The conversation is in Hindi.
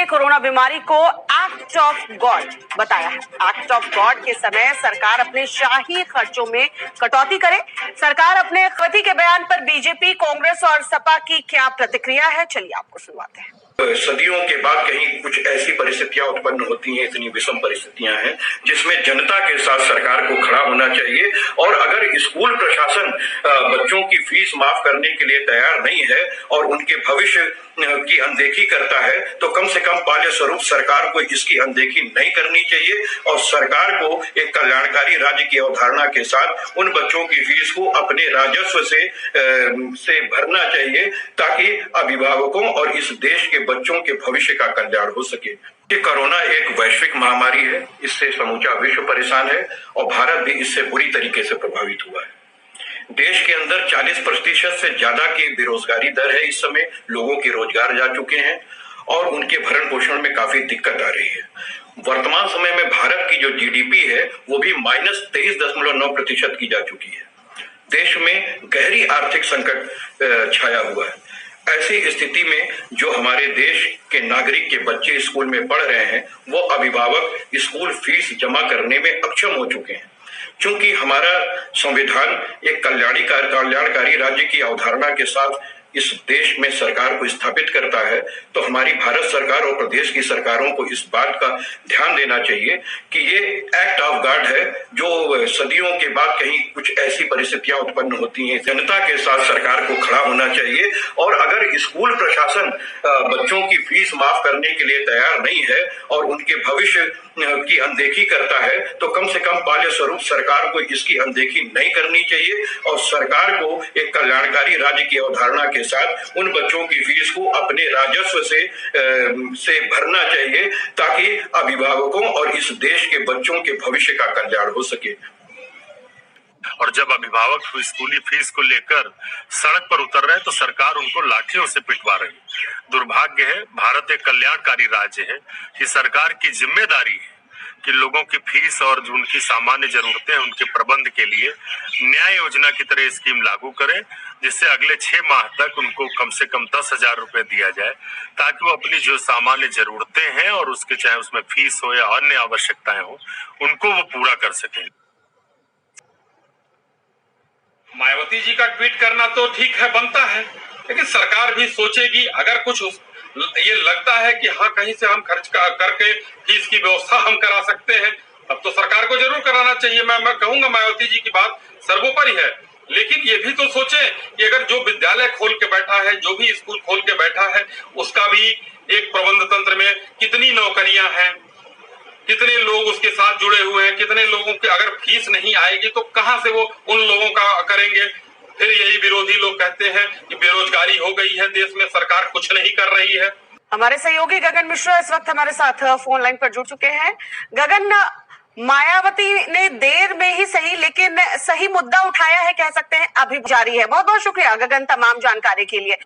ने कोरोना बीमारी को एक्ट ऑफ गॉड बताया है। एक्ट ऑफ गॉड के समय सरकार अपने शाही खर्चों में कटौती करे। सरकार अपने खती के बयान पर बीजेपी, कांग्रेस और सपा की क्या प्रतिक्रिया है, चलिए आपको सुनवाते हैं। सदियों के बाद कहीं कुछ ऐसी परिस्थितियां उत्पन्न होती हैं, इतनी विषम परिस्थितियां हैं जिसमें जनता के साथ सरकार को खड़ा होना चाहिए। और अगर स्कूल प्रशासन बच्चों की फीस माफ करने के लिए तैयार नहीं है और उनके भविष्य की अनदेखी करता है तो कम से कम बाल्य स्वरूप सरकार को इसकी अनदेखी नहीं करनी चाहिए और सरकार को एक कल्याणकारी राज्य की अवधारणा के साथ उन बच्चों की फीस को अपने राजस्व से भरना चाहिए ताकि अभिभावकों और इस देश के बच्चों के भविष्य का कल्याण हो सके। ये कोरोना एक वैश्विक महामारी है, इससे समूचा विश्व परेशान है और भारत भी इससे बुरी तरीके से प्रभावित हुआ है। देश के अंदर 40% से ज्यादा की बेरोजगारी दर है। इस समय लोगों के रोजगार जा चुके हैं और उनके भरण पोषण में काफी दिक्कत आ रही है। वर्तमान समय में भारत की जो जीडीपी है वो भी -23.9% की जा चुकी है। देश में गहरी आर्थिक संकट छाया हुआ है। ऐसी स्थिति में जो हमारे देश के नागरिक के बच्चे स्कूल में पढ़ रहे हैं वो अभिभावक स्कूल फीस जमा करने में अक्षम हो चुके हैं। क्योंकि हमारा संविधान एक कल्याणकारी राज्य की अवधारणा के साथ इस देश में सरकार को स्थापित करता है, तो हमारी भारत सरकार और प्रदेश की सरकारों को इस बात का ध्यान देना चाहिए कि ये एक्ट ऑफ गॉड है जो सदियों के बाद कहीं कुछ ऐसी परिस्थितियां उत्पन्न होती हैं। जनता के साथ सरकार को खड़ा होना चाहिए और अगर स्कूल प्रशासन बच्चों की फीस माफ करने के लिए तैयार नहीं है और उनके भविष्य की अनदेखी करता है तो कम से कम बाल्य स्वरूप सरकार को इसकी अनदेखी नहीं करनी चाहिए और सरकार को एक कल्याणकारी राज्य की अवधारणा के साथ उन बच्चों की फीस को अपने राजस्व से भरना चाहिए ताकि अभिभावकों और इस देश के बच्चों के भविष्य का कल्याण हो सके। और जब अभिभावक स्कूली फीस को लेकर सड़क पर उतर रहे हैं तो सरकार उनको लाठियों से पिटवा रही है। दुर्भाग्य है, भारत एक कल्याणकारी राज्य है। ये सरकार की जिम्मेदारी है कि लोगों की फीस और जो उनकी सामान्य जरूरतें हैं उनके प्रबंध के लिए न्याय योजना की तरह स्कीम लागू करें, जिससे अगले 6 माह तक उनको कम से कम 10,000 रुपए दिया जाए ताकि वो अपनी जो सामान्य जरूरतें हैं और उसके चाहे उसमें फीस हो या अन्य आवश्यकताएं हो उनको वो पूरा कर सकें। मायावती जी का ट्वीट करना तो ठीक है, बनता है, लेकिन सरकार भी सोचेगी। अगर कुछ ये लगता है कि हाँ कहीं से हम खर्च करके फीस की व्यवस्था हम करा सकते हैं तब तो सरकार को जरूर कराना चाहिए। मैं कहूंगा मायावती जी की बात सर्वोपरि है, लेकिन ये भी तो सोचे कि अगर जो विद्यालय खोल के बैठा है, जो भी स्कूल खोल के बैठा है, उसका भी एक प्रबंध तंत्र में कितनी नौकरियां हैं, कितने लोग उसके साथ जुड़े हुए हैं, कितने लोगों की अगर फीस नहीं आएगी तो कहां से वो उन लोगों का करेंगे। फिर यही विरोधी लोग कहते हैं कि बेरोजगारी हो गई है देश में, सरकार कुछ नहीं कर रही है। हमारे सहयोगी गगन मिश्रा इस वक्त हमारे साथ फोन लाइन पर जुड़ चुके हैं। गगन, मायावती ने देर में ही सही लेकिन सही मुद्दा उठाया है, कह सकते हैं, अभी जारी है। बहुत बहुत शुक्रिया गगन तमाम जानकारी के लिए।